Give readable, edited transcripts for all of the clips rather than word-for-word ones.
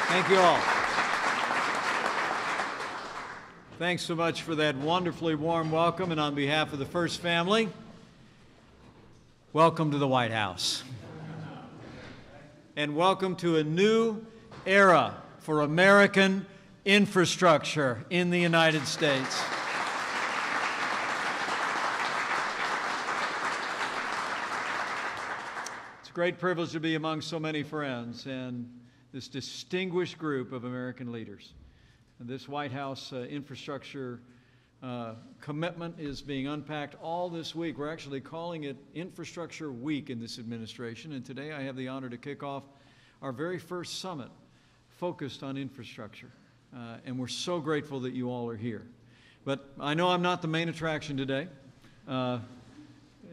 Thank you all. Thanks so much for that wonderfully warm welcome, and on behalf of the First Family, welcome to the White House. And welcome to a new era for American infrastructure in the United States. It's a great privilege to be among so many friends and this distinguished group of American leaders. And this White House infrastructure commitment is being unpacked all this week. We're actually calling it Infrastructure Week in this administration, and today I have the honor to kick off our very first summit focused on infrastructure. And we're so grateful that you all are here. But I know I'm not the main attraction today. You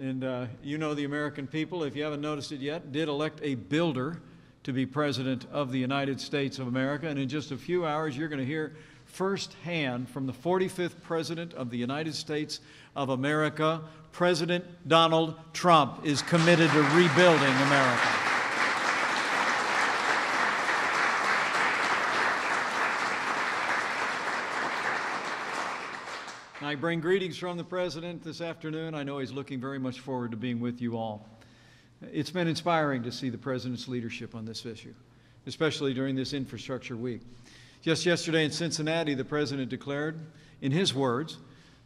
know the American people, if you haven't noticed it yet, did elect a builder to be President of the United States of America. And in just a few hours, you're going to hear firsthand from the 45th President of the United States of America. President Donald Trump is committed to rebuilding America. I bring greetings from the President this afternoon. I know he's looking very much forward to being with you all. It's been inspiring to see the President's leadership on this issue, especially during this Infrastructure Week. Just yesterday in Cincinnati, the President declared, in his words,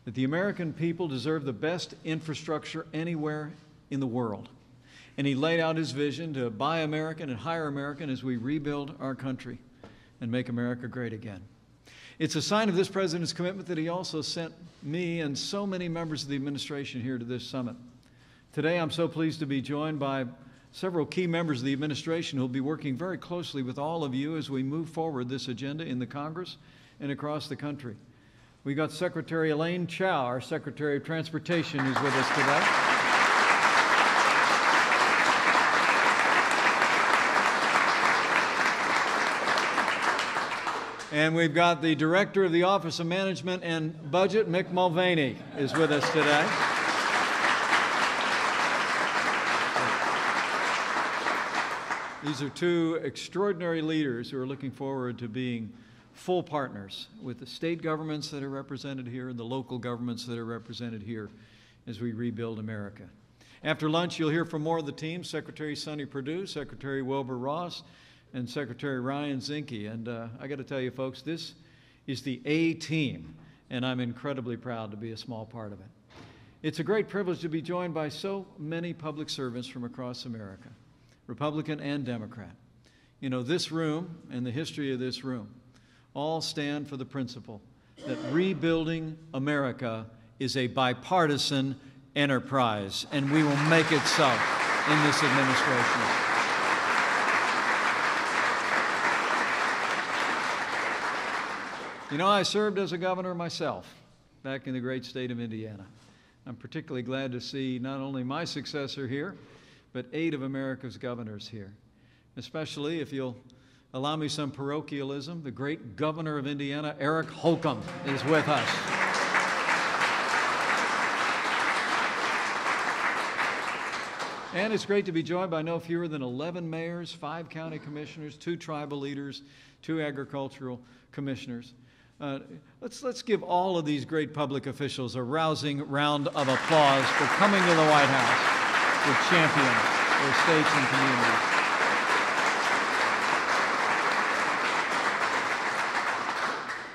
that the American people deserve the best infrastructure anywhere in the world. And he laid out his vision to buy American and hire American as we rebuild our country and make America great again. It's a sign of this President's commitment that he also sent me and so many members of the administration here to this summit. Today, I'm so pleased to be joined by several key members of the administration who will be working very closely with all of you as we move forward this agenda in the Congress and across the country. We got Secretary Elaine Chao, our Secretary of Transportation, who's with us today. And we've got the Director of the Office of Management and Budget, Mick Mulvaney, is with us today. These are two extraordinary leaders who are looking forward to being full partners with the state governments that are represented here and the local governments that are represented here as we rebuild America. After lunch, you'll hear from more of the team, Secretary Sonny Perdue, Secretary Wilbur Ross, and Secretary Ryan Zinke. And I got to tell you, folks, this is the A team, and I'm incredibly proud to be a small part of it. It's a great privilege to be joined by so many public servants from across America, Republican and Democrat. You know, this room and the history of this room all stand for the principle that rebuilding America is a bipartisan enterprise, and we will make it so in this administration. You know, I served as a governor myself back in the great state of Indiana. I'm particularly glad to see not only my successor here, but 8 of America's governors here. Especially, if you'll allow me some parochialism, the great governor of Indiana, Eric Holcomb, is with us. And it's great to be joined by no fewer than 11 mayors, 5 county commissioners, 2 tribal leaders, 2 agricultural commissioners. Let's give all of these great public officials a rousing round of applause for coming to the White House to champion their states and communities.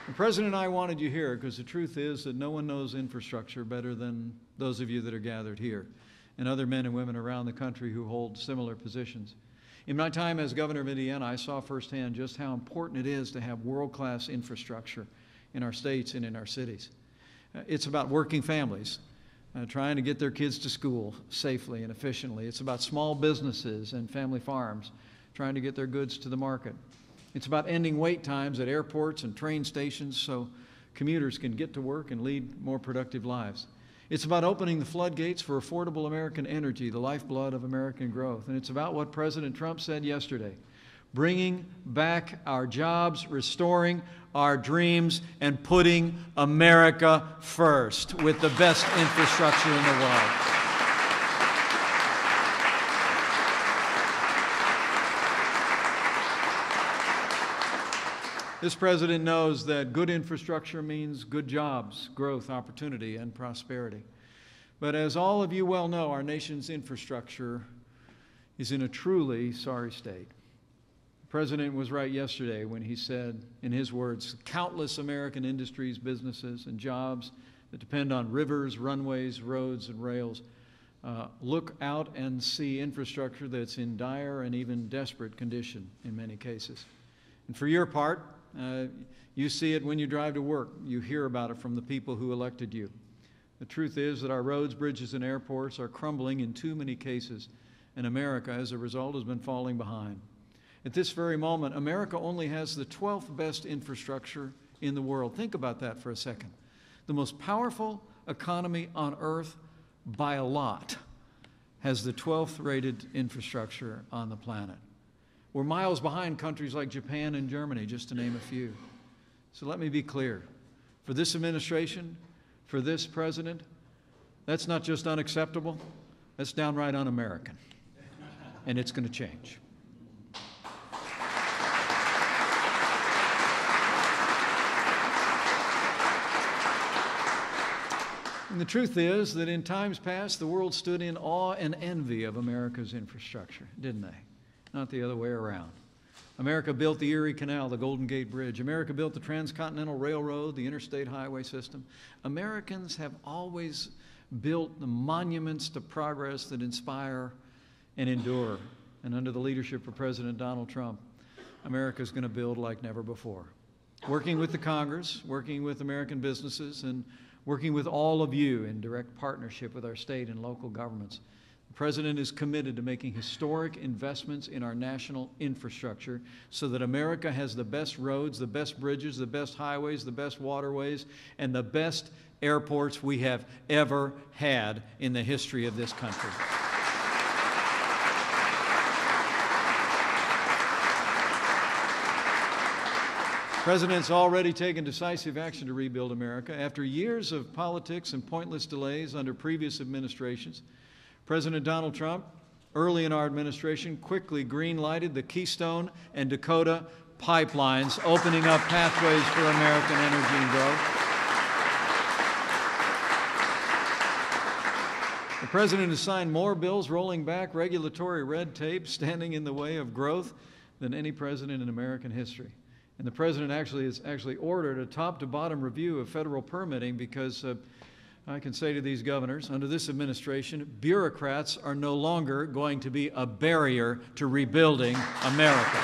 The President and I wanted you here because the truth is that no one knows infrastructure better than those of you that are gathered here and other men and women around the country who hold similar positions. In my time as governor of Indiana, I saw firsthand just how important it is to have world-class infrastructure in our states and in our cities. It's about working families trying to get their kids to school safely and efficiently. It's about small businesses and family farms trying to get their goods to the market. It's about ending wait times at airports and train stations so commuters can get to work and lead more productive lives. It's about opening the floodgates for affordable American energy, the lifeblood of American growth. And it's about what President Trump said yesterday, bringing back our jobs, restoring our dreams, and putting America first with the best infrastructure in the world. This president knows that good infrastructure means good jobs, growth, opportunity, and prosperity. But as all of you well know, our nation's infrastructure is in a truly sorry state. The president was right yesterday when he said, in his words, countless American industries, businesses, and jobs that depend on rivers, runways, roads, and rails look out and see infrastructure that's in dire and even desperate condition in many cases. And for your part, you see it when you drive to work. You hear about it from the people who elected you. The truth is that our roads, bridges, and airports are crumbling in too many cases, and America, as a result, has been falling behind. At this very moment, America only has the 12th best infrastructure in the world. Think about that for a second. The most powerful economy on earth, by a lot, has the 12th rated infrastructure on the planet. We're miles behind countries like Japan and Germany, just to name a few. So let me be clear. For this administration, for this president, that's not just unacceptable, that's downright un-American. And it's going to change. And the truth is that in times past, the world stood in awe and envy of America's infrastructure, didn't they? Not the other way around. America built the Erie Canal, the Golden Gate Bridge. America built the Transcontinental Railroad, the interstate highway system. Americans have always built the monuments to progress that inspire and endure. And under the leadership of President Donald Trump, America's going to build like never before. Working with the Congress, working with American businesses, and working with all of you in direct partnership with our state and local governments, the President is committed to making historic investments in our national infrastructure so that America has the best roads, the best bridges, the best highways, the best waterways, and the best airports we have ever had in the history of this country. The President's already taken decisive action to rebuild America. After years of politics and pointless delays under previous administrations, President Donald Trump, early in our administration, quickly green-lighted the Keystone and Dakota pipelines, opening up pathways for American energy and growth. The President has signed more bills rolling back regulatory red tape, standing in the way of growth, than any president in American history. And the President has ordered a top-to-bottom review of federal permitting because I can say to these governors, under this administration, bureaucrats are no longer going to be a barrier to rebuilding America.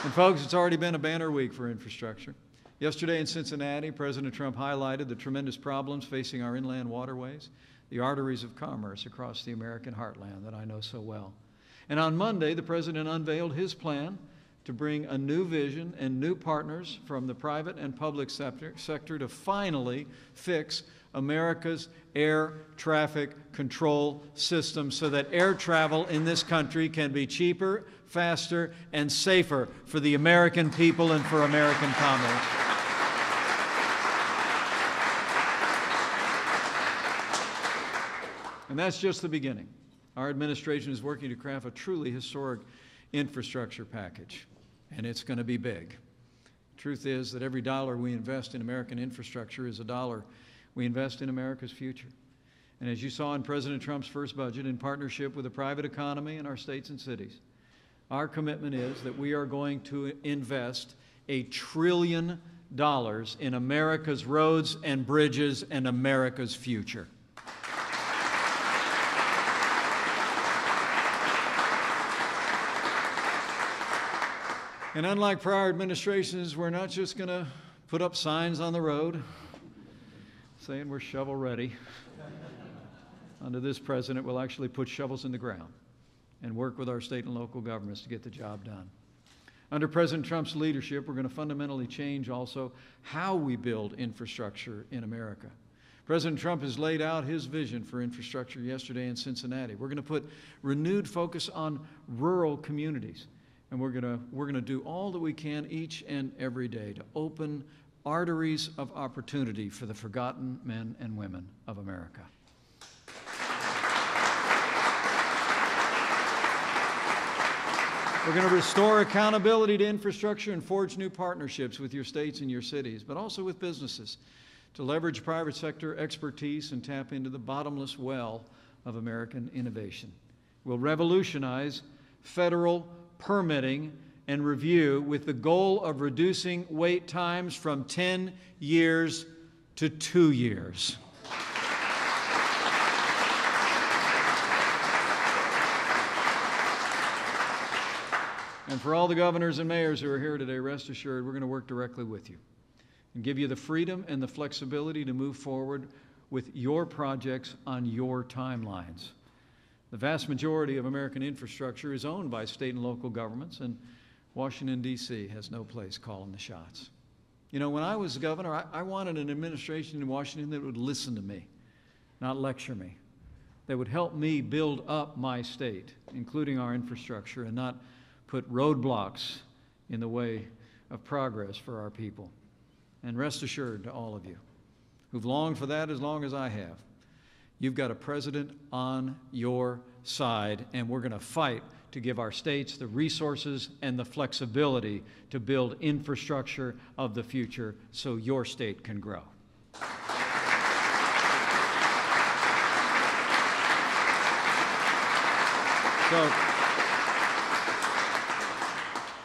And folks, it's already been a banner week for infrastructure. Yesterday in Cincinnati, President Trump highlighted the tremendous problems facing our inland waterways, the arteries of commerce across the American heartland that I know so well. And on Monday, the President unveiled his plan to bring a new vision and new partners from the private and public sector to finally fix America's air traffic control system so that air travel in this country can be cheaper, faster, and safer for the American people and for American commerce. And that's just the beginning. Our administration is working to craft a truly historic infrastructure package, and it's going to be big. The truth is that every dollar we invest in American infrastructure is a dollar we invest in America's future. And as you saw in President Trump's first budget, in partnership with the private economy and our states and cities, our commitment is that we are going to invest $1 trillion in America's roads and bridges and America's future. And unlike prior administrations, we're not just going to put up signs on the road saying we're shovel ready. Under this president, we'll actually put shovels in the ground and work with our state and local governments to get the job done. Under President Trump's leadership, we're going to fundamentally change also how we build infrastructure in America. President Trump has laid out his vision for infrastructure yesterday in Cincinnati. We're going to put renewed focus on rural communities. And we're going to do all that we can each and every day to open arteries of opportunity for the forgotten men and women of America. We're going to restore accountability to infrastructure and forge new partnerships with your states and your cities, but also with businesses to leverage private sector expertise and tap into the bottomless well of American innovation. We'll revolutionize federal permitting and review with the goal of reducing wait times from 10 years to 2 years. And for all the governors and mayors who are here today, rest assured we're going to work directly with you and give you the freedom and the flexibility to move forward with your projects on your timelines. The vast majority of American infrastructure is owned by state and local governments, and Washington, D.C. has no place calling the shots. You know, when I was governor, I wanted an administration in Washington that would listen to me, not lecture me, that would help me build up my state, including our infrastructure, and not put roadblocks in the way of progress for our people. And rest assured to all of you who've longed for that as long as I have, you've got a president on your side, and we're going to fight to give our states the resources and the flexibility to build infrastructure of the future so your state can grow. So,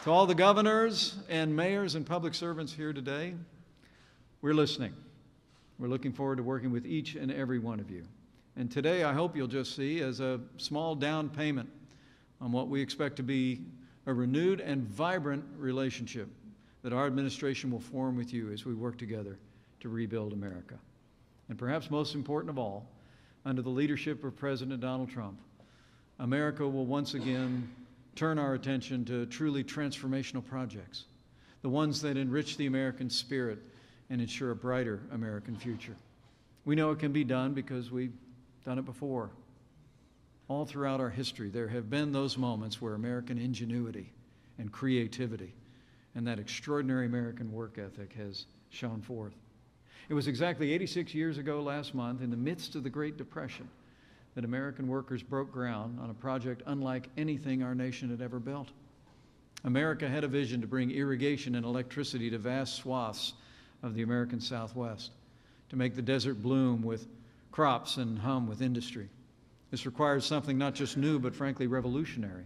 to all the governors and mayors and public servants here today, we're listening. We're looking forward to working with each and every one of you. And today, I hope you'll just see as a small down payment on what we expect to be a renewed and vibrant relationship that our administration will form with you as we work together to rebuild America. And perhaps most important of all, under the leadership of President Donald Trump, America will once again turn our attention to truly transformational projects, the ones that enrich the American spirit and ensure a brighter American future. We know it can be done because we've done it before. All throughout our history, there have been those moments where American ingenuity and creativity and that extraordinary American work ethic has shone forth. It was exactly 86 years ago last month, in the midst of the Great Depression, that American workers broke ground on a project unlike anything our nation had ever built. America had a vision to bring irrigation and electricity to vast swaths of the American Southwest, to make the desert bloom with crops and hum with industry. This required something not just new, but frankly revolutionary.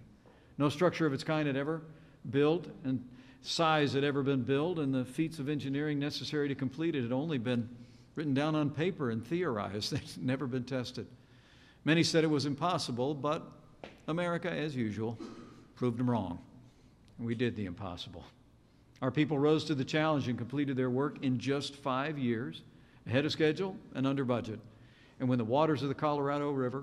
No structure of its kind had ever built, and size had ever been built, and the feats of engineering necessary to complete it had only been written down on paper and theorized. They'd never been tested. Many said it was impossible, but America, as usual, proved them wrong. And we did the impossible. Our people rose to the challenge and completed their work in just 5 years, ahead of schedule and under budget. And when the waters of the Colorado River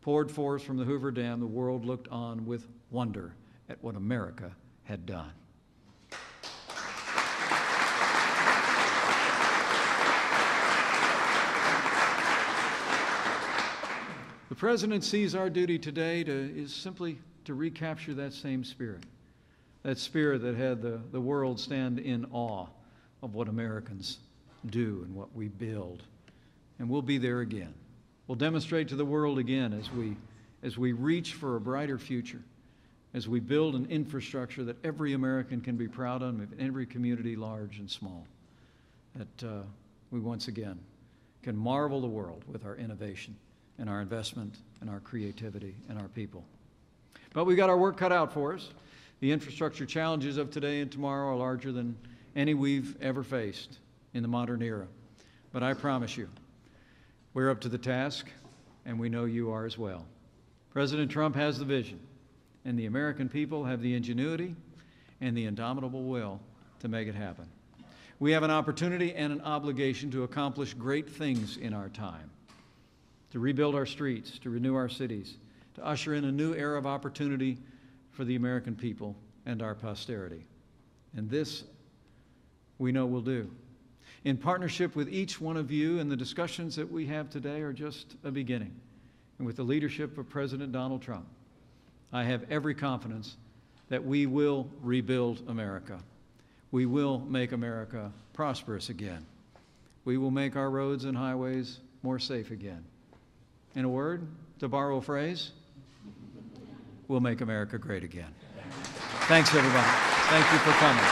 poured forth from the Hoover Dam, the world looked on with wonder at what America had done. The President sees our duty today is simply to recapture that same spirit. That spirit that had the world stand in awe of what Americans do and what we build. And we'll be there again. We'll demonstrate to the world again as we reach for a brighter future, as we build an infrastructure that every American can be proud of, in every community, large and small, that we once again can marvel the world with our innovation and our investment and our creativity and our people. But we've got our work cut out for us. The infrastructure challenges of today and tomorrow are larger than any we've ever faced in the modern era. But I promise you, we're up to the task, and we know you are as well. President Trump has the vision, and the American people have the ingenuity and the indomitable will to make it happen. We have an opportunity and an obligation to accomplish great things in our time, to rebuild our streets, to renew our cities, to usher in a new era of opportunity for the American people and our posterity. And this we know we'll do. In partnership with each one of you, and the discussions that we have today are just a beginning. And with the leadership of President Donald Trump, I have every confidence that we will rebuild America. We will make America prosperous again. We will make our roads and highways more safe again. In a word, to borrow a phrase, we'll make America great again. Thanks, everybody. Thank you for coming.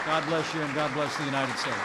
God bless you, and God bless the United States.